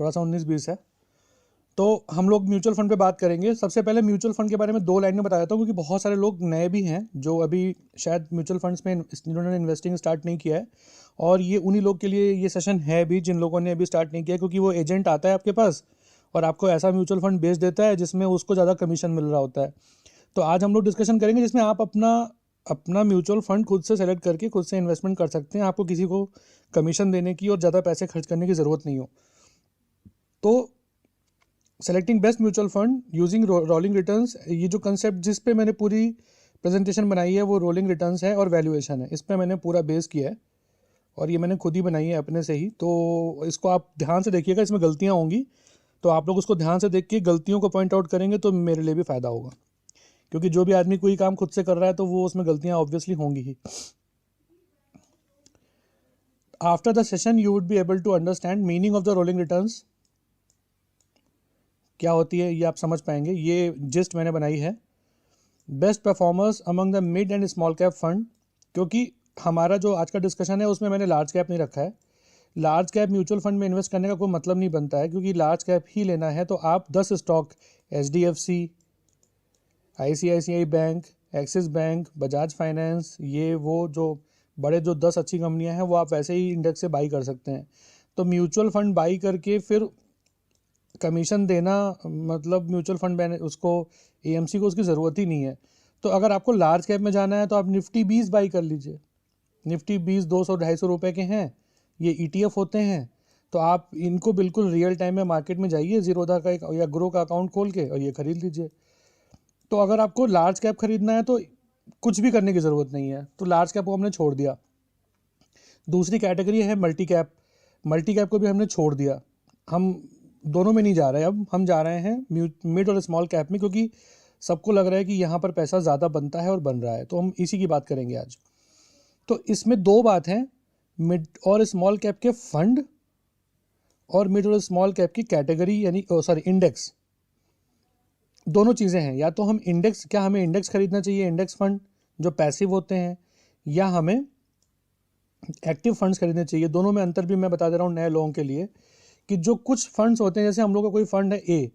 थोड़ा सा 19-20 है। तो हम लोग म्यूचुअल फंड पे बात करेंगे। सबसे पहले म्यूचुअल फंड के बारे में 2 लाइन में बता देता हूँ, क्योंकि बहुत सारे लोग नए भी हैं जो अभी शायद म्यूचुअल फंड्स में जिन्होंने इन्वेस्टिंग स्टार्ट नहीं किया है, और ये उन्हीं लोग के लिए ये सेशन है भी जिन लोगों ने अभी स्टार्ट नहीं किया, क्योंकि वो एजेंट आता है आपके पास और आपको ऐसा म्यूचुअल फंड बेच देता है जिसमें उसको ज़्यादा कमीशन मिल रहा होता है। तो आज हम लोग डिस्कशन करेंगे जिसमें आप अपना म्यूचुअल फंड खुद से सेलेक्ट करके खुद से इन्वेस्टमेंट कर सकते हैं, आपको किसी को कमीशन देने की और ज़्यादा पैसे खर्च करने की ज़रूरत नहीं हो। तो selecting best mutual fund using rolling returns, ये जो कंसेप्ट जिस पे मैंने पूरी प्रेजेंटेशन बनाई है वो रोलिंग रिटर्न्स है और वैल्यूएशन है। इस पर मैंने पूरा बेस किया है और ये मैंने खुद ही बनाई है अपने से ही। तो इसको आप ध्यान से देखिएगा, इसमें गलतियाँ होंगी तो आप लोग उसको ध्यान से देख के गलतियों को पॉइंट आउट करेंगे तो मेरे लिए भी फ़ायदा होगा, क्योंकि जो भी आदमी कोई काम खुद से कर रहा है तो वो उसमें गलतियाँ ऑब्वियसली होंगी ही। After the session you would be able to understand meaning of the rolling returns क्या होती है, ये आप समझ पाएंगे। ये जिस्ट मैंने बनाई है। Best performers among the mid and small cap fund, क्योंकि हमारा जो आज का डिस्कशन है उसमें मैंने लार्ज कैप नहीं रखा है। लार्ज कैप म्यूचुअल फंड में इन्वेस्ट करने का कोई मतलब नहीं बनता है, क्योंकि लार्ज कैप ही लेना है तो आप 10 stock HDFC, ICICI bank, axis bank, Bajaj finance, ये वो जो बड़े जो 10 अच्छी कंपनियां हैं वो आप वैसे ही इंडेक्स से बाई कर सकते हैं। तो म्यूचुअल फंड बाई करके फिर कमीशन देना, मतलब म्यूचुअल फंड उसको AMC को उसकी ज़रूरत ही नहीं है। तो अगर आपको लार्ज कैप में जाना है तो आप निफ्टी 20 बाई कर लीजिए। निफ्टी 20 200-250 रुपये के हैं, ये ETF होते हैं। तो आप इनको बिल्कुल रियल टाइम में मार्केट में जाइए, जीरोधा का या ग्रो का अकाउंट खोल के और ये खरीद लीजिए। तो अगर आपको लार्ज कैप खरीदना है तो कुछ भी करने की ज़रूरत नहीं है, तो लार्ज कैप को हमने छोड़ दिया। दूसरी कैटेगरी है मल्टी कैप। मल्टी कैप को भी हमने छोड़ दिया, हम दोनों में नहीं जा रहे। अब हम जा रहे हैं मिड और स्मॉल कैप में, क्योंकि सबको लग रहा है कि यहाँ पर पैसा ज़्यादा बनता है और बन रहा है, तो हम इसी की बात करेंगे आज। तो इसमें 2 बात हैं, मिड और स्मॉल कैप के फंड और मिड और स्मॉल कैप की कैटेगरी यानी इंडेक्स। दोनों चीज़ें हैं, या तो हम इंडेक्स, क्या हमें इंडेक्स खरीदना चाहिए, इंडेक्स फंड जो पैसिव होते हैं, या हमें एक्टिव फंड्स खरीदने चाहिए। दोनों में अंतर भी मैं बता दे रहा हूँ नए लोगों के लिए, कि जो कुछ फंड्स होते हैं, जैसे हम लोग का कोई फंड है A,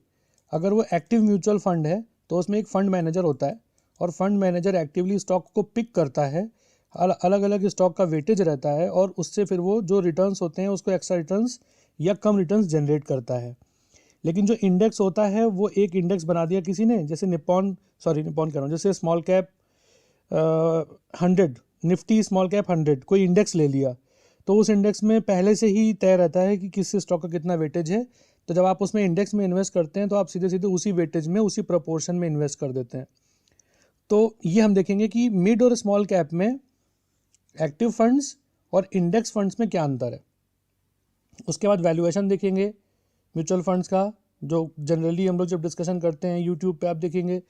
अगर वो एक्टिव म्यूचुअल फंड है तो उसमें एक फंड मैनेजर होता है और फंड मैनेजर एक्टिवली स्टॉक को पिक करता है, अलग अलग स्टॉक का वेटेज रहता है और उससे फिर वो जो रिटर्न्स होते हैं उसको एक्स्ट्रा रिटर्न्स या कम रिटर्न्स जनरेट करता है। लेकिन जो इंडेक्स होता है वो एक इंडेक्स बना दिया किसी ने, जैसे निप्पॉन कह रहा हूँ, जैसे small cap 100, Nifty small cap 100 कोई इंडेक्स ले लिया, तो उस इंडेक्स में पहले से ही तय रहता है कि किस स्टॉक का कितना वेटेज है। तो जब आप उसमें इंडेक्स में इन्वेस्ट करते हैं तो आप सीधे सीधे उसी वेटेज में उसी प्रपोर्शन में इन्वेस्ट कर देते हैं। तो ये हम देखेंगे कि मिड और स्मॉल कैप में एक्टिव फंड्स और इंडेक्स फंड्स में क्या अंतर है। उसके बाद वैल्यूएशन देखेंगे म्यूचुअल फंड्स का, जो जनरली हम लोग जब डिस्कशन करते हैं यूट्यूब पे आप देखेंगे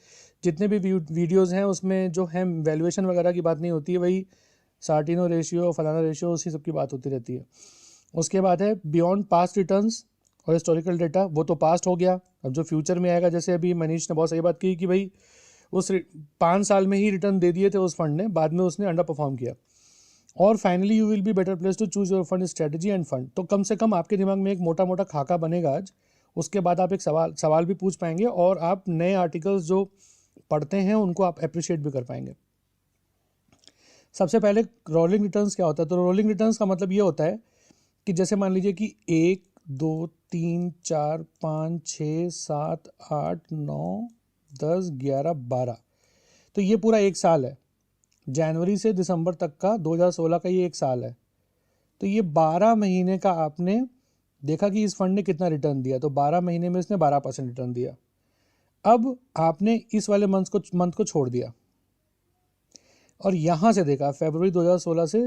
जितने भी वीडियोज़ हैं उसमें जो है वैल्यूएशन वगैरह की बात नहीं होती है, वही सार्टिनो रेशियो, फलाना रेशियो, उसी सब की बात होती रहती है। उसके बाद है बियॉन्ड पास्ट रिटर्न्स और हिस्टोरिकल डेटा, वो तो पास्ट हो गया। अब जो फ्यूचर में आएगा, जैसे अभी मनीष ने बहुत सही बात की कि भाई उस 5 साल में ही रिटर्न दे दिए थे उस फंड ने, बाद में उसने अंडर परफॉर्म किया। और finally you will be better place to choose your fund strategy and fund. तो कम से कम आपके दिमाग में एक मोटा मोटा खाका बनेगा आज। उसके बाद आप एक सवाल भी पूछ पाएंगे और आप नए आर्टिकल्स जो पढ़ते हैं उनको आप अप्रिशिएट भी कर पाएंगे। सबसे पहले रोलिंग रिटर्न्स क्या होता है। तो रोलिंग रिटर्न्स का मतलब ये होता है कि जैसे मान लीजिए कि 1 2 3 4 5 6 7 8 9 10 11 12, तो ये पूरा एक साल है, जनवरी से दिसंबर तक का 2016 का ये एक साल है। तो ये 12 महीने का आपने देखा कि इस फंड ने कितना रिटर्न दिया, तो 12 महीने में इसने 12% रिटर्न दिया। अब आपने इस वाले मंथ को छोड़ दिया और यहाँ से देखा फरवरी 2016 से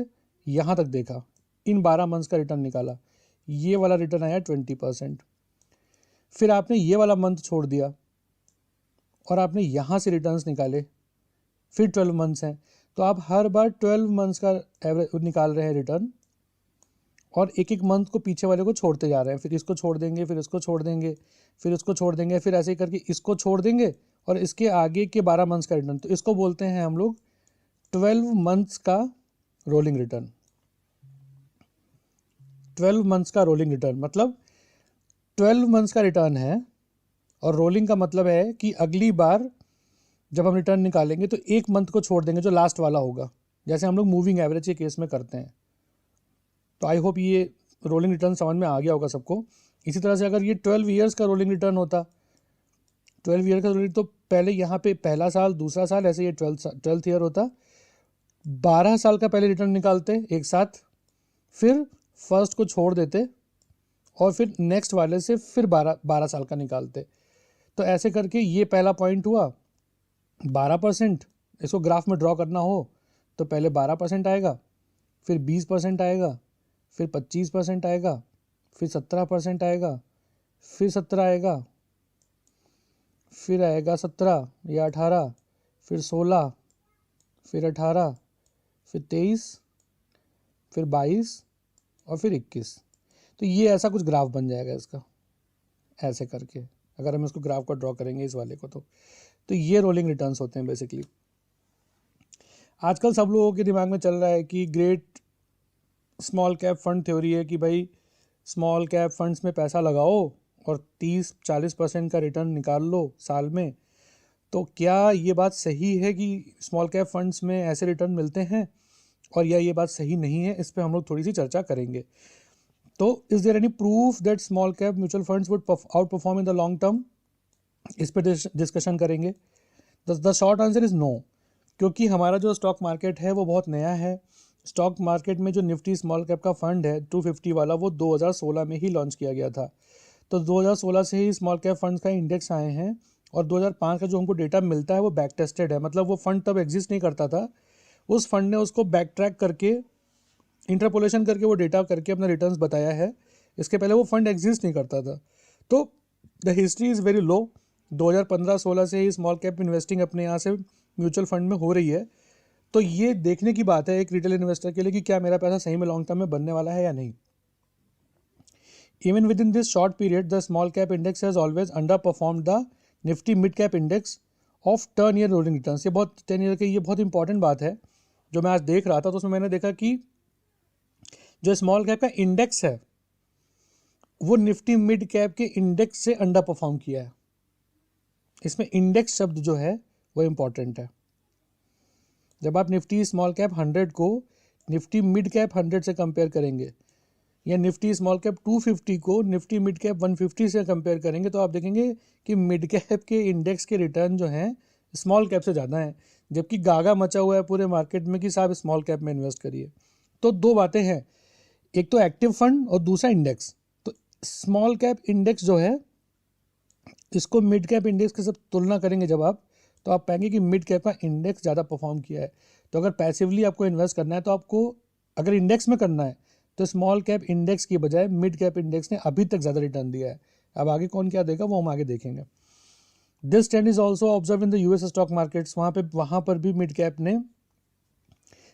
यहाँ तक देखा, इन 12 मंथ्स का रिटर्न निकाला, ये वाला रिटर्न आया 20%। फिर आपने ये वाला मंथ छोड़ दिया और आपने यहाँ से रिटर्न्स निकाले, फिर 12 मंथ्स हैं, तो आप हर बार 12 मंथ्स का एवरेज निकाल रहे हैं रिटर्न, और एक एक मंथ को पीछे वाले को छोड़ते जा रहे हैं। फिर इसको छोड़ देंगे, फिर इसको छोड़ देंगे, फिर इसको छोड़ देंगे, फिर ऐसे ही करके इसको छोड़ देंगे और इसके आगे के 12 मंथ्स का रिटर्न। तो इसको बोलते हैं हम लोग 12 मंथ्स का रोलिंग रिटर्न। 12 मंथ्स का रोलिंग रिटर्न मतलब 12 मंथ्स का रिटर्न है, और रोलिंग का मतलब है कि अगली बार जब हम रिटर्न निकालेंगे तो एक मंथ को छोड़ देंगे जो लास्ट वाला होगा, जैसे हम लोग मूविंग एवरेज के केस में करते हैं। तो आई होप ये रोलिंग रिटर्न समझ में आ गया होगा सबको। इसी तरह से अगर ये 12 ईयर्स का रोलिंग रिटर्न होता, 12 ईयर का रोलिंग, तो पहले यहाँ पे पहला साल, दूसरा साल, ऐसे ये 12th ईयर होता। 12 साल का पहले रिटर्न निकालते एक साथ, फिर फर्स्ट को छोड़ देते, और फिर नेक्स्ट वाले से फिर 12 साल का निकालते। तो ऐसे करके ये पहला पॉइंट हुआ 12%। इसको ग्राफ में ड्रॉ करना हो तो पहले 12% आएगा, फिर 20% आएगा, फिर 25% आएगा, फिर 17% आएगा, फिर 17 आएगा, फिर आएगा 17 या 18, फिर 16, फिर 18, फिर 23, फिर 22 और फिर 21। तो ये ऐसा कुछ ग्राफ बन जाएगा इसका, ऐसे करके अगर हम इसको ग्राफ को ड्रॉ करेंगे इस वाले को। तो ये रोलिंग रिटर्न्स होते हैं बेसिकली। आजकल सब लोगों के दिमाग में चल रहा है कि great small cap fund theory है कि भाई स्मॉल कैप फंड्स में पैसा लगाओ और 30-40% का रिटर्न निकाल लो साल में। तो क्या ये बात सही है कि स्मॉल कैप फंड्स में ऐसे रिटर्न मिलते हैं, और या ये बात सही नहीं है? इस पर हम लोग थोड़ी सी चर्चा करेंगे। तो is there any proof that small cap mutual funds would outperform in the long term? इस पर डिस्कशन करेंगे। The short answer is no, क्योंकि हमारा जो स्टॉक मार्केट है वो बहुत नया है। स्टॉक मार्केट में जो निफ्टी स्मॉल कैप का फंड है 250 वाला, वो 2016 में ही लॉन्च किया गया था। तो 2016 से ही स्मॉल कैप फंड्स का इंडेक्स आए हैं, और 2005 का जो हमको डेटा मिलता है वो बैक टेस्टेड है। मतलब वो फंड तब एग्जिस्ट नहीं करता था, उस फंड ने उसको बैक ट्रैक करके, इंटरपोलेशन करके, वो डेटा करके अपना रिटर्न्स बताया है। इसके पहले वो फंड एग्जिस्ट नहीं करता था। तो the history is very low. 2015-16 से ही स्मॉल कैप इन्वेस्टिंग अपने यहाँ से म्यूचुअल फंड में हो रही है। तो ये देखने की बात है एक रिटेल इन्वेस्टर के लिए कि क्या मेरा पैसा सही में लॉन्ग टर्म में बनने वाला है या नहीं। Even with in this short period the small cap index has always under perform the Nifty mid cap index of 10 year rolling returns. ये बहुत 10 ईयर की ये बहुत इंपॉर्टेंट बात है। जो मैं आज देख रहा था तो उसमें मैंने देखा कि जो स्मॉल कैप का इंडेक्स है वो निफ्टी मिड कैप के इंडेक्स से अंडर परफॉर्म किया है। इसमें इंडेक्स शब्द जो है वो इम्पॉर्टेंट है। जब आप निफ्टी स्मॉल कैप 100 को निफ्टी मिड कैप 100 से कंपेयर करेंगे, या निफ्टी स्मॉल कैप 250 को निफ्टी मिड कैप 150 से कंपेयर करेंगे, तो आप देखेंगे कि मिड कैप के इंडेक्स के रिटर्न जो हैं स्मॉल कैप से ज़्यादा हैं। जबकि गागा मचा हुआ है पूरे मार्केट में कि साहब स्मॉल कैप में इन्वेस्ट करिए। तो दो बातें हैं, एक तो एक्टिव फंड और दूसरा इंडेक्स। तो स्मॉल कैप इंडेक्स जो है इसको मिड कैप इंडेक्स के साथ तुलना करेंगे जब आप, तो आप पाएंगे कि मिड कैप का इंडेक्स ज़्यादा परफॉर्म किया है। तो अगर पैसिवली आपको इन्वेस्ट करना है, तो आपको अगर इंडेक्स में करना है तो स्मॉल कैप इंडेक्स की बजाय मिड कैप इंडेक्स ने अभी तक ज़्यादा रिटर्न दिया है। अब आगे कौन क्या देगा वो हम आगे देखेंगे। This trend is also observe in the US stock markets. वहाँ पर भी मिड कैप ने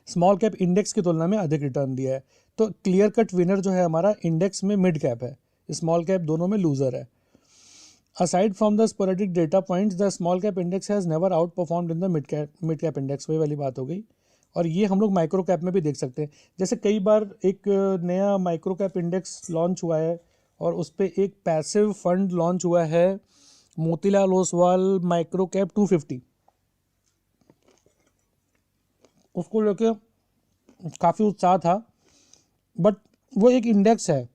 स्मॉल कैप इंडेक्स की तुलना में अधिक रिटर्न दिया है। तो क्लियर कट विनर जो है हमारा इंडेक्स में मिड कैप है, स्मॉल कैप दोनों में लूजर है। Aside from the sporadic data points, the small cap index has never outperformed in the mid cap index। वही वाली बात हो गई। और ये हम लोग माइक्रो कैप में भी देख सकते हैं। जैसे कई बार एक नया माइक्रो कैप इंडेक्स लॉन्च हुआ है और उस पर एक पैसिव फंड लॉन्च हुआ है, मोतीलाल ओसवाल माइक्रो कैप 250। उसको लेके काफ़ी उत्साह था, बट वो एक इंडेक्स है।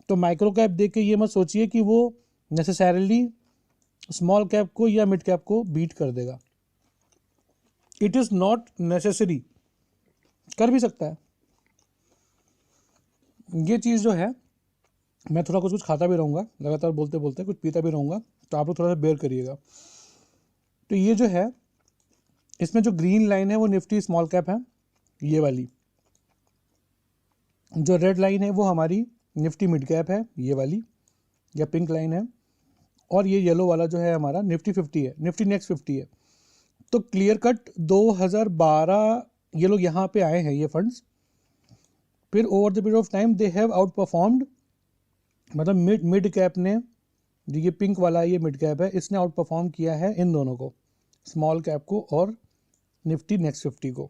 तो माइक्रो कैप देख के ये मत सोचिए कि वो नेसेसरली स्मॉल कैप को या मिड कैप को बीट कर देगा। इट इज़ नॉट नेसेसरी, कर भी सकता है। ये चीज़ जो है, मैं थोड़ा कुछ खाता भी रहूँगा, लगातार बोलते बोलते कुछ पीता भी रहूँगा, तो आप लोग थोड़ा सा बेयर करिएगा। तो ये जो है, इसमें जो ग्रीन लाइन है वो निफ्टी स्मॉल कैप है, ये वाली। जो रेड लाइन है वो हमारी निफ्टी मिड कैप है, ये वाली, या पिंक लाइन है। और ये येलो वाला जो है हमारा निफ्टी 50 है, निफ्टी नेक्स्ट 50 है। तो क्लियर कट 2012 ये लोग यहाँ पे आए हैं ये फंड्स, फिर over the period of time they have out performed. मतलब मिड कैप ने, जो ये पिंक वाला ये मिड कैप है, इसने आउट परफॉर्म किया है इन दोनों को, स्मॉल कैप को और निफ्टी नेक्स्ट 50 को।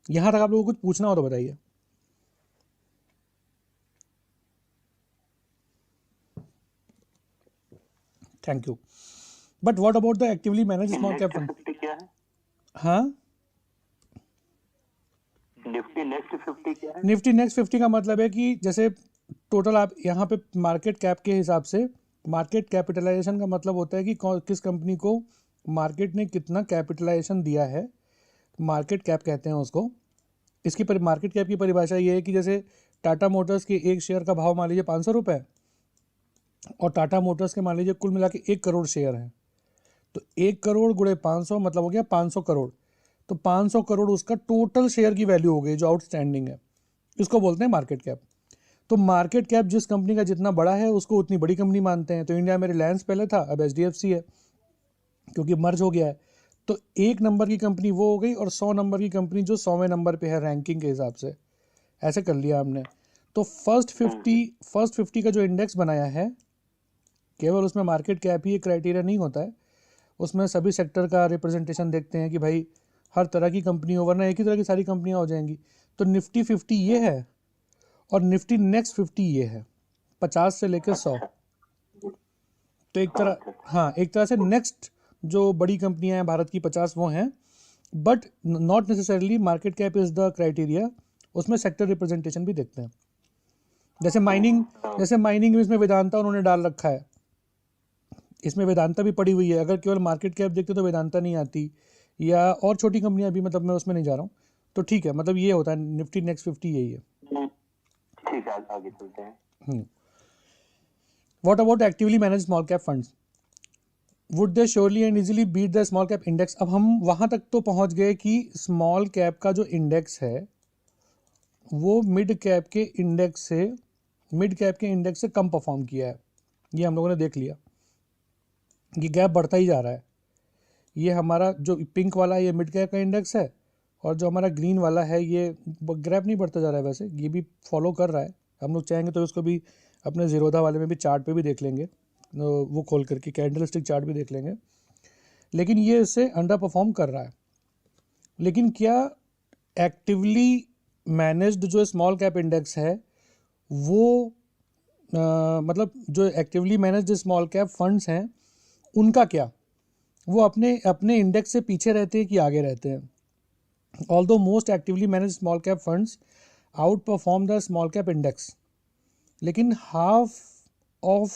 यहाँ तक आप लोगों को कुछ पूछना हो तो बताइए। Thank you. But what about the actively manage small cap fund? Nifty क्या है? हाँ, निफ्टी नेक्स्ट 50 क्या है? निफ्टी नेक्स्ट 50 का मतलब है कि जैसे टोटल आप यहाँ पे मार्केट कैप के हिसाब से, मार्केट कैपिटलाइजेशन का मतलब होता है कि किस कंपनी को मार्केट ने कितना कैपिटलाइजेशन दिया है, मार्केट कैप कहते हैं उसको। इसकी मार्केट कैप की परिभाषा ये है कि जैसे टाटा मोटर्स के एक शेयर का भाव मान लीजिए 500 रुपये, और टाटा मोटर्स के मान लीजिए कुल मिला के 1 करोड़ शेयर हैं, तो 1 करोड़ गुणे 500 मतलब हो गया 500 करोड़। तो 500 करोड़ उसका टोटल शेयर की वैल्यू हो गई जो आउटस्टैंडिंग है, इसको बोलते हैं मार्केट कैप। तो मार्केट कैप जिस कंपनी का जितना बड़ा है उसको उतनी बड़ी कंपनी मानते हैं। तो इंडिया में रिलायंस पहले था, अब HDFC है, क्योंकि मर्ज हो गया है। तो 1 नंबर की कंपनी वो हो गई, और 100 नंबर की कंपनी जो 100वें नंबर पे है रैंकिंग के हिसाब से, ऐसे कर लिया हमने। तो फर्स्ट 50 का जो इंडेक्स बनाया है, केवल उसमें मार्केट कैप ही एक क्राइटेरिया नहीं होता है, उसमें सभी सेक्टर का रिप्रेजेंटेशन देखते हैं कि भाई हर तरह की कंपनी हो, वरना एक ही तरह की सारी कंपनियां हो जाएंगी। तो निफ्टी 50 ये है, और निफ्टी नेक्स्ट 50 ये है, 50 से लेकर 100। तो एक तरह, हाँ, एक तरह से नेक्स्ट जो बड़ी कंपनियां हैं भारत की 50 वो हैं, but not necessarily market cap is the criteria, उसमें सेक्टर रिप्रेजेंटेशन भी देखते हैं। जैसे माइनिंग में इसमें वेदांता उन्होंने डाल रखा है, इसमें वेदांता भी पड़ी हुई है। अगर केवल मार्केट कैप देखते तो वेदांता नहीं आती, या और छोटी कंपनियां भी, मतलब मैं उसमें नहीं जा रहा हूँ। तो ठीक है, मतलब ये होता है निफ्टी नेक्स्ट 50 यही है। ठीक है, आगे चलते हैं। What about actively manage small cap funds? Would they surely and easily beat the small cap index? अब हम वहाँ तक तो पहुँच गए कि स्मॉल कैप का जो इंडेक्स है वो मिड कैप के इंडेक्स से कम परफॉर्म किया है, ये हम लोगों ने देख लिया। ये गैप बढ़ता ही जा रहा है। ये हमारा जो पिंक वाला है ये मिड कैप का इंडेक्स है, और जो हमारा ग्रीन वाला है ये गैप नहीं बढ़ता जा रहा है, वैसे ये भी फॉलो कर रहा है। हम लोग चाहेंगे तो उसको भी अपने जीरोधा वाले में भी चार्ट पे भी देख लेंगे, वो खोल करके कैंडल स्टिक चार्ट भी देख लेंगे। लेकिन ये इससे अंडर परफॉर्म कर रहा है। लेकिन क्या एक्टिवली मैनेज्ड जो स्मॉल कैप इंडेक्स है वो मतलब जो actively managed small cap funds हैं उनका क्या, वो अपने अपने इंडेक्स से पीछे रहते हैं कि आगे रहते हैं? Although most actively managed small cap funds outperform the small cap index, लेकिन half of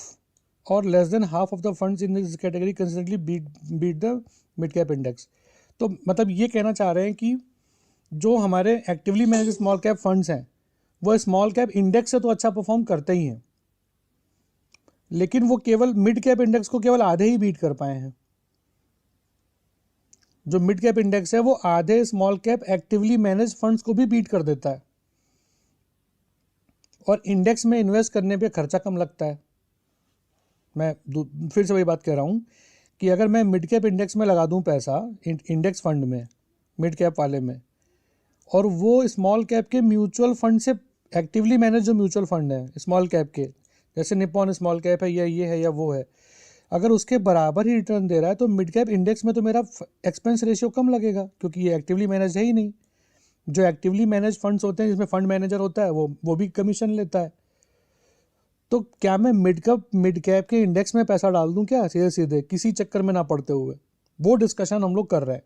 or less than half of the funds in this category consistently beat the mid cap index। तो मतलब ये कहना चाह रहे हैं कि जो हमारे actively manage small cap funds हैं वो स्मॉल कैप इंडेक्स से तो अच्छा परफॉर्म करते ही हैं, लेकिन वो केवल मिड कैप इंडेक्स को केवल आधे ही बीट कर पाए हैं। जो मिड कैप इंडेक्स है वो आधे small cap actively manage funds को भी बीट कर देता है, और इंडेक्स में इन्वेस्ट करने पे खर्चा कम लगता है। मैं फिर से वही बात कह रहा हूँ कि अगर मैं मिड कैप इंडेक्स में लगा दूँ पैसा, इंडेक्स फंड में, मिड कैप वाले में, और वो स्मॉल कैप के म्यूचुअल फंड से एक्टिवली मैनेज जो म्यूचुअल फंड है स्मॉल कैप के, जैसे निप्पॉन स्मॉल कैप है या ये है या वो है, अगर उसके बराबर ही रिटर्न दे रहा है तो मिड कैप इंडेक्स में तो मेरा एक्सपेंस रेशियो कम लगेगा, क्योंकि ये एक्टिवली मैनेज है ही नहीं। जो एक्टिवली मैनेज फंड्स होते हैं जिसमें फंड मैनेजर होता है वो भी कमीशन लेता है। तो क्या मैं मिड कैप के इंडेक्स में पैसा डाल दूं क्या सीधे सीधे, किसी चक्कर में ना पड़ते हुए? वो डिस्कशन हम लोग कर रहे हैं।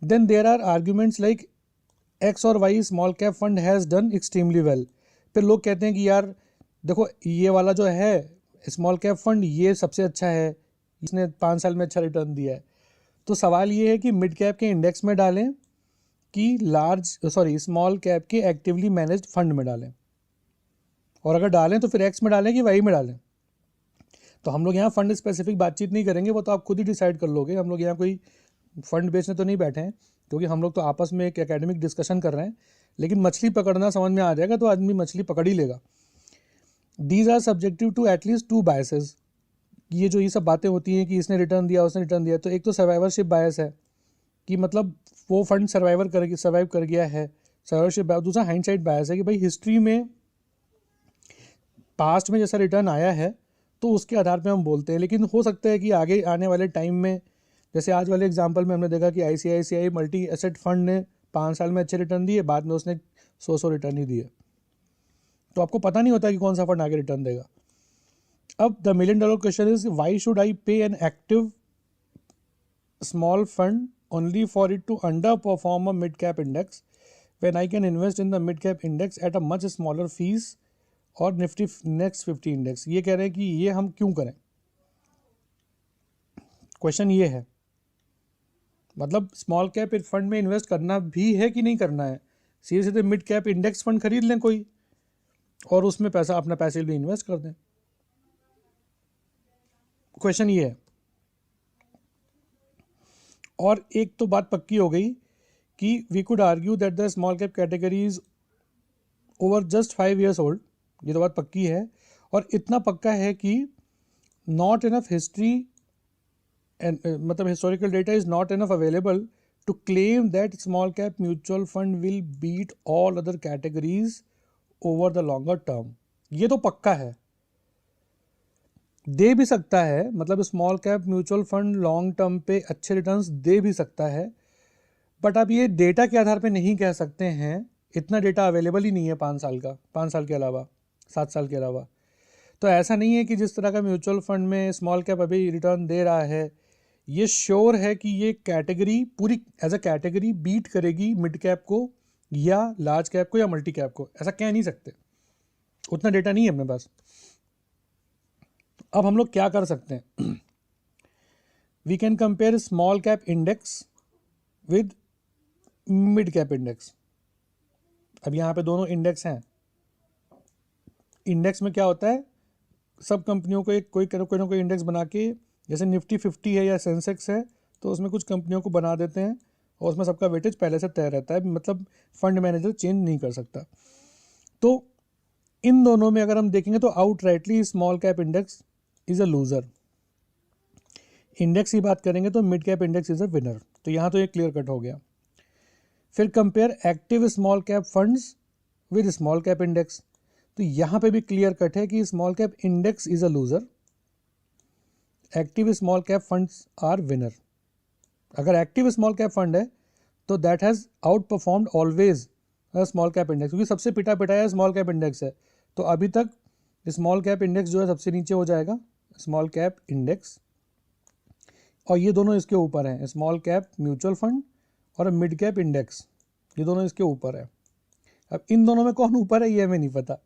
Then there are arguments like x और y small cap fund has done extremely well. फिर लोग कहते हैं कि यार देखो ये वाला जो है स्मॉल कैप फंड ये सबसे अच्छा है, इसने 5 साल में अच्छा रिटर्न दिया है। तो सवाल ये है कि मिड कैप के इंडेक्स में डालें कि स्मॉल कैप के एक्टिवली मैनेज्ड फंड में डालें, और अगर डालें तो फिर एक्स में डालें कि वाई में डालें? तो हम लोग यहाँ फंड स्पेसिफिक बातचीत नहीं करेंगे, वो तो आप खुद ही डिसाइड कर लोगे। हम लोग यहाँ कोई फंड बेचने तो नहीं बैठे हैं, क्योंकि हम लोग तो आपस में एक एकेडमिक डिस्कशन कर रहे हैं। लेकिन मछली पकड़ना समझ में आ जाएगा तो आदमी मछली पकड़ ही लेगा। These are subjective to at least 2 biases. ये सब बातें होती हैं कि इसने रिटर्न दिया उसने रिटर्न दिया, तो एक तो सर्वाइवरशिप बायस है कि मतलब वो फंड सर्वाइव कर गया है, सर्वाइवरशिप बायस। दूसरा हाइंडसाइट बायस है कि भाई हिस्ट्री में पास्ट में जैसा रिटर्न आया है तो उसके आधार पे हम बोलते हैं। लेकिन हो सकता है कि आगे आने वाले टाइम में, जैसे आज वाले एग्जांपल में हमने देखा कि ICICI मल्टी एसेट फंड ने 5 साल में अच्छे रिटर्न दिए, बाद में उसने 100 रिटर्न ही दिए। तो आपको पता नहीं होता कि कौन सा फंड आगे रिटर्न देगा। अब the $1 million question is why should I pay an active small fund only for it to underperform a mid cap index when I can invest in the mid cap index at a much smaller fees और Nifty next 50 index. ये कह रहे हैं कि ये हम क्यों करें, क्वेश्चन ये है। मतलब स्मॉल कैप फंड में इन्वेस्ट करना भी है कि नहीं करना है, सीधे सीधे मिड कैप इंडेक्स फंड खरीद लें कोई और उसमें पैसा अपना पैसे भी इन्वेस्ट कर दें। क्वेश्चन ये है। और एक तो बात पक्की हो गई कि we could argue that the small cap category is over just 5 years old. ये तो बात पक्की है। और इतना पक्का है कि नॉट इनफ हिस्ट्री एंड मतलब historical data is not enough available to claim that small cap mutual fund will beat all other categories over the longer term. ये तो पक्का है, दे भी सकता है, मतलब small cap mutual fund long term पे अच्छे रिटर्न्स दे भी सकता है, बट आप ये डेटा के आधार पे नहीं कह सकते हैं। इतना डेटा अवेलेबल ही नहीं है 5 साल का, 5 साल के अलावा, 7 साल के अलावा। तो ऐसा नहीं है कि जिस तरह का म्यूचुअल फंड में स्मॉल कैप अभी रिटर्न दे रहा है, ये श्योर है कि ये कैटेगरी पूरी एज अ कैटेगरी बीट करेगी मिड कैप को या लार्ज कैप को या मल्टी कैप को। ऐसा कह नहीं सकते, उतना डेटा नहीं है अपने पास। अब हम लोग क्या कर सकते हैं, we can compare small cap index with mid cap index. अब यहाँ पे दोनों इंडेक्स हैं। इंडेक्स में क्या होता है, सब कंपनियों को एक कोई ना कोई इंडेक्स बना के, जैसे निफ्टी 50 है या सेंसेक्स है, तो उसमें कुछ कंपनियों को बना देते हैं और उसमें सबका वेटेज पहले से तय रहता है, मतलब फंड मैनेजर चेंज नहीं कर सकता। तो इन दोनों में अगर हम देखेंगे तो outrightly small cap index is a loser. Index की बात करेंगे तो mid cap index is a winner. तो यहाँ तो ये क्लियर कट हो गया। फिर compare active small cap funds with small cap index. तो यहाँ पे भी क्लियर कट है कि small cap index is a loser, active small cap funds are winner. अगर एक्टिव स्मॉल कैप फंड है तो that has out performed always small cap index, क्योंकि सबसे पिटा पिटाया स्मॉल कैप इंडेक्स है। तो अभी तक स्मॉल कैप इंडेक्स जो है सबसे नीचे हो जाएगा, स्मॉल कैप इंडेक्स, और ये दोनों इसके ऊपर हैं, स्मॉल कैप म्यूचुअल फंड और मिड कैप इंडेक्स, ये दोनों इसके ऊपर है। अब इन दोनों में कौन ऊपर है ये हमें नहीं पता।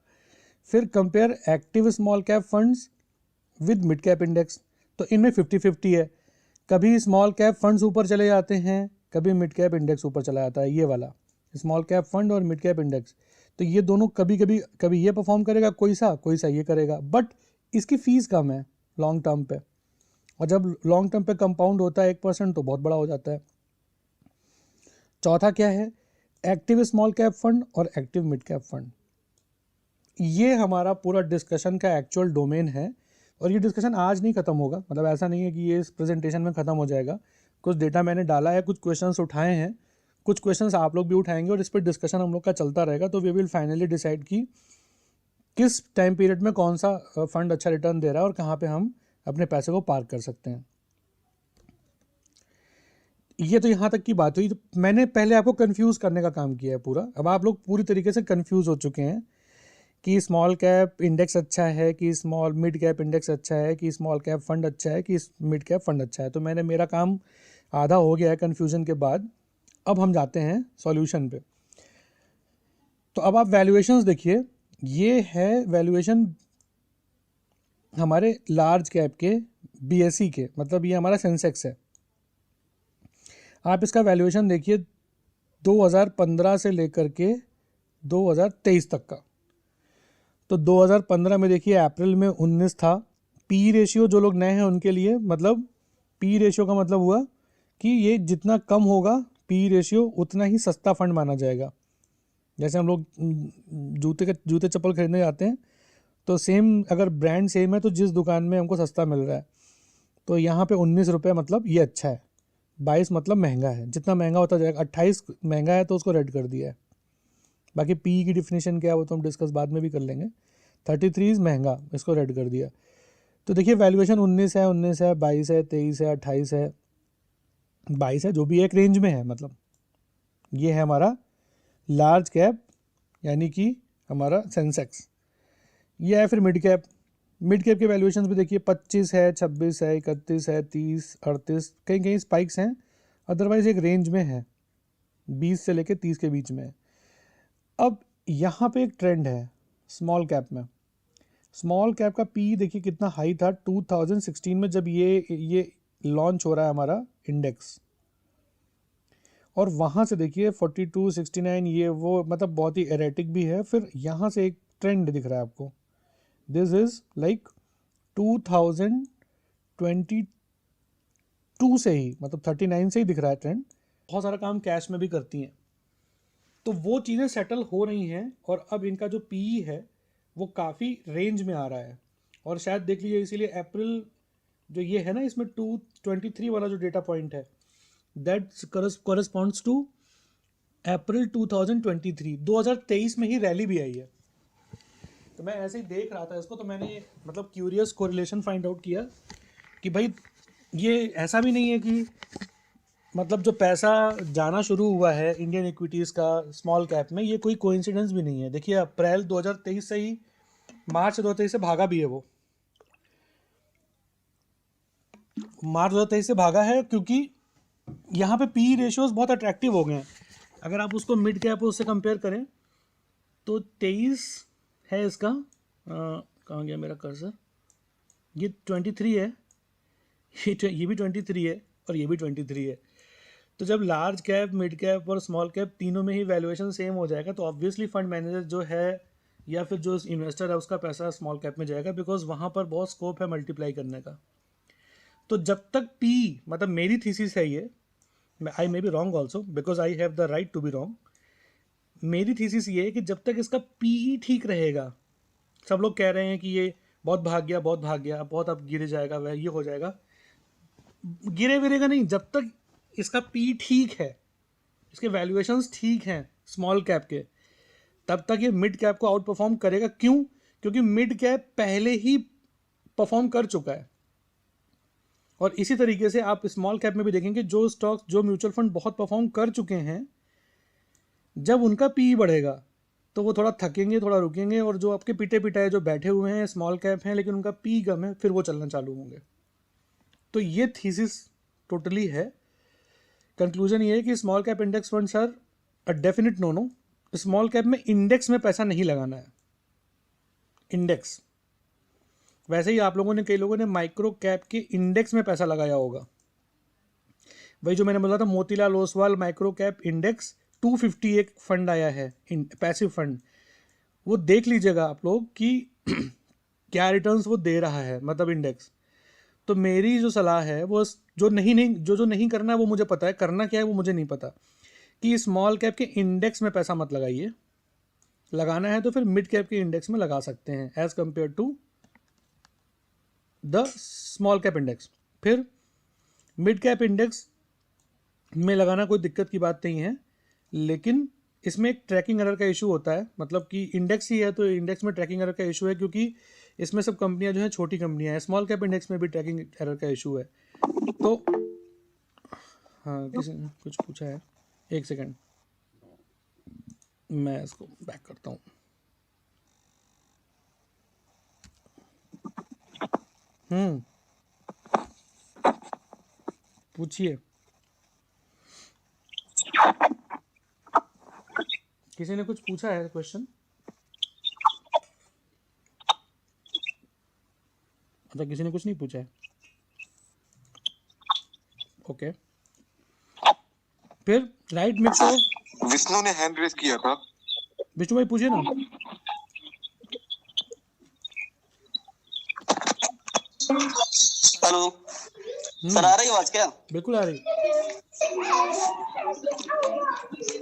फिर compare active small cap funds with mid cap index. तो इनमें 50-50 है, कभी स्मॉल कैप फंड्स ऊपर चले जाते हैं, कभी मिड कैप इंडेक्स ऊपर चला जाता है। ये वाला स्मॉल कैप फंड और मिड कैप इंडेक्स, तो ये दोनों कभी ये परफॉर्म करेगा, कोई सा ये करेगा, बट इसकी फीस कम है लॉन्ग टर्म पे, और जब लॉन्ग टर्म पे कंपाउंड होता है 1% तो बहुत बड़ा हो जाता है। चौथा क्या है, एक्टिव स्मॉल कैप फंड और एक्टिव मिड कैप फंड। ये हमारा पूरा डिस्कशन का एक्चुअल डोमेन है, और ये डिस्कशन आज नहीं खत्म होगा, मतलब ऐसा नहीं है कि ये इस प्रेजेंटेशन में ख़त्म हो जाएगा। कुछ डेटा मैंने डाला है, कुछ क्वेश्चंस उठाए हैं, कुछ क्वेश्चंस आप लोग भी उठाएंगे, और इस पर डिस्कशन हम लोग का चलता रहेगा। तो वी विल फाइनली डिसाइड कि किस टाइम पीरियड में कौन सा फंड अच्छा रिटर्न दे रहा है और कहाँ पे हम अपने पैसे को पार्क कर सकते हैं। ये तो यहाँ तक की बात हुई। तो मैंने पहले आपको कंफ्यूज करने का काम किया है पूरा। अब आप लोग पूरी तरीके से कंफ्यूज हो चुके हैं कि स्मॉल कैप इंडेक्स अच्छा है, कि स्मॉल मिड कैप इंडेक्स अच्छा है, कि स्मॉल कैप फंड अच्छा है, कि मिड कैप फंड अच्छा है। तो मेरा काम आधा हो गया है कन्फ्यूजन के बाद। अब हम जाते हैं सॉल्यूशन पे। तो अब आप वैल्यूएशंस देखिए, ये है वैल्यूएशन हमारे लार्ज कैप के बीएसई के, मतलब ये हमारा सेंसेक्स है। आप इसका वैल्यूएशन देखिए 2015 से लेकर के 2023 तक का। तो 2015 में देखिए अप्रैल में 19 था। पी रेशियो, जो लोग नए हैं उनके लिए, मतलब पी रेशियो का मतलब हुआ कि ये जितना कम होगा पी रेशियो उतना ही सस्ता फंड माना जाएगा। जैसे हम लोग जूते चप्पल खरीदने जाते हैं, तो सेम अगर ब्रांड सेम है तो जिस दुकान में हमको सस्ता मिल रहा है, तो यहाँ पे 19 रुपये मतलब ये अच्छा है, 22 मतलब महंगा है, जितना महंगा होता जाएगा। 28 महंगा है तो उसको रेड कर दिया है। बाकी पी की डिफिनेशन क्या है वो तो हम डिस्कस बाद में भी कर लेंगे। 33 महंगा, इसको रेड कर दिया। तो देखिए वैल्यूएशन 19 है, 22 है, 23 है, 28 है, 22 है, जो भी एक रेंज में है। मतलब ये है हमारा लार्ज कैप, यानी कि हमारा सेंसेक्स। ये है फिर मिड कैप, मिड कैप के वैल्यूएशंस भी देखिए 25 है, 26 है, 31 है, 30, 38, कहीं कहीं स्पाइक्स हैं, अदरवाइज एक रेंज में है, 20 से लेके 30 के बीच में है। अब यहाँ पे एक ट्रेंड है स्मॉल कैप में। स्मॉल कैप का पी देखिए कितना हाई था 2016 में, जब ये लॉन्च हो रहा है हमारा इंडेक्स, और वहाँ से देखिए 42, 69, ये वो मतलब बहुत ही एरेटिक भी है। फिर यहाँ से एक ट्रेंड दिख रहा है आपको, दिस इज लाइक 2022 से ही, मतलब 39 से ही दिख रहा है ट्रेंड। बहुत सारा काम कैश में भी करती हैं, तो वो चीज़ें सेटल हो रही हैं, और अब इनका जो पी है वो काफ़ी रेंज में आ रहा है। और शायद देख लीजिए इसीलिए अप्रैल जो ये है ना, इसमें 223 वाला जो डेटा पॉइंट है, दैट corresponds टू अप्रैल 2023 में ही रैली भी आई है। तो मैं ऐसे ही देख रहा था इसको, तो मैंने मतलब क्यूरियस कोरिलेशन फाइंड आउट किया कि भाई ये ऐसा भी नहीं है कि मतलब जो पैसा जाना शुरू हुआ है इंडियन इक्विटीज़ का स्मॉल कैप में, ये कोई कोइंसिडेंस भी नहीं है। देखिए अप्रैल 2023 से ही मार्च 2023 से भागा भी है, वो मार्च 2023 से भागा है, क्योंकि यहाँ पे पी रेशियोज बहुत अट्रैक्टिव हो गए हैं। अगर आप उसको मिड कैप उससे कंपेयर करें तो 23 है इसका, कहाँ गया मेरा कर्सर, ये 23 है, ये भी 23 है, और ये भी 23 है। तो जब लार्ज कैप, मिड कैप और स्मॉल कैप तीनों में ही वैल्यूएशन सेम हो जाएगा, तो ऑब्वियसली फंड मैनेजर जो है या फिर जो इन्वेस्टर है उसका पैसा स्मॉल कैप में जाएगा, बिकॉज वहाँ पर बहुत स्कोप है मल्टीप्लाई करने का। तो जब तक पी, मतलब मेरी थीसिस है ये, I may be wrong also because I have the right to be wrong, मेरी थीसिस ये है कि जब तक इसका पी ठीक रहेगा, सब लोग कह रहे हैं कि ये बहुत भाग गया, बहुत भाग गया, बहुत अब गिर जाएगा, वह ये हो जाएगा, गिरे विरेगा नहीं। जब तक इसका पी ठीक है, इसके वैल्यूएशंस ठीक हैं स्मॉल कैप के, तब तक ये मिड कैप को आउट परफॉर्म करेगा। क्यों? क्योंकि मिड कैप पहले ही परफॉर्म कर चुका है। और इसी तरीके से आप स्मॉल कैप में भी देखेंगे, जो स्टॉक्स, जो म्यूचुअल फंड बहुत परफॉर्म कर चुके हैं, जब उनका पी बढ़ेगा तो वो थोड़ा थकेंगे, थोड़ा रुकेंगे, और जो आपके पीटे पिटाए जो बैठे हुए हैं स्मॉल कैप हैं लेकिन उनका पी कम है, फिर वो चलना चालू होंगे। तो ये थीसिस टोटली है। कंक्लूजन ये है कि small cap index funds are a definite no. Small cap में इंडेक्स में पैसा नहीं लगाना है, इंडेक्स। वैसे ही आप लोगों ने, कई लोगों ने माइक्रो कैप के इंडेक्स में पैसा लगाया होगा। वही जो मैंने बोला था, Motilal Oswal micro cap index 250 एक फंड आया है, पैसिव फंड, वो देख लीजिएगा आप लोग कि क्या रिटर्न्स वो दे रहा है, मतलब इंडेक्स। तो मेरी जो सलाह है वो जो नहीं करना है वो मुझे पता है, करना क्या है वो मुझे नहीं पता, कि स्मॉल कैप के इंडेक्स में पैसा मत लगाइए। लगाना है तो फिर मिड कैप के इंडेक्स में लगा सकते हैं as compared to the small cap index. फिर मिड कैप इंडेक्स में लगाना कोई दिक्कत की बात नहीं है, लेकिन इसमें एक ट्रैकिंग एरर का इशू होता है। मतलब कि इंडेक्स ही है तो इंडेक्स में ट्रैकिंग एरर का इशू है, क्योंकि इसमें सब कंपनियां जो हैं छोटी कंपनियां हैं। स्मॉल कैप इंडेक्स में भी ट्रैकिंग एरर का इशू है। तो हाँ, किसी ने कुछ पूछा है, एक सेकेंड मैं इसको बैक करता हूँ। पूछिए, किसी ने कुछ पूछा है क्वेश्चन? अच्छा, किसी ने कुछ नहीं पूछा है, ओके। फिर राइट मिक्स ऑफ, विष्णु ने हैंड रेज किया था। विष्णु भाई पूछिए ना। हेलो सर, आ रही आवाज क्या? बिल्कुल आ रही।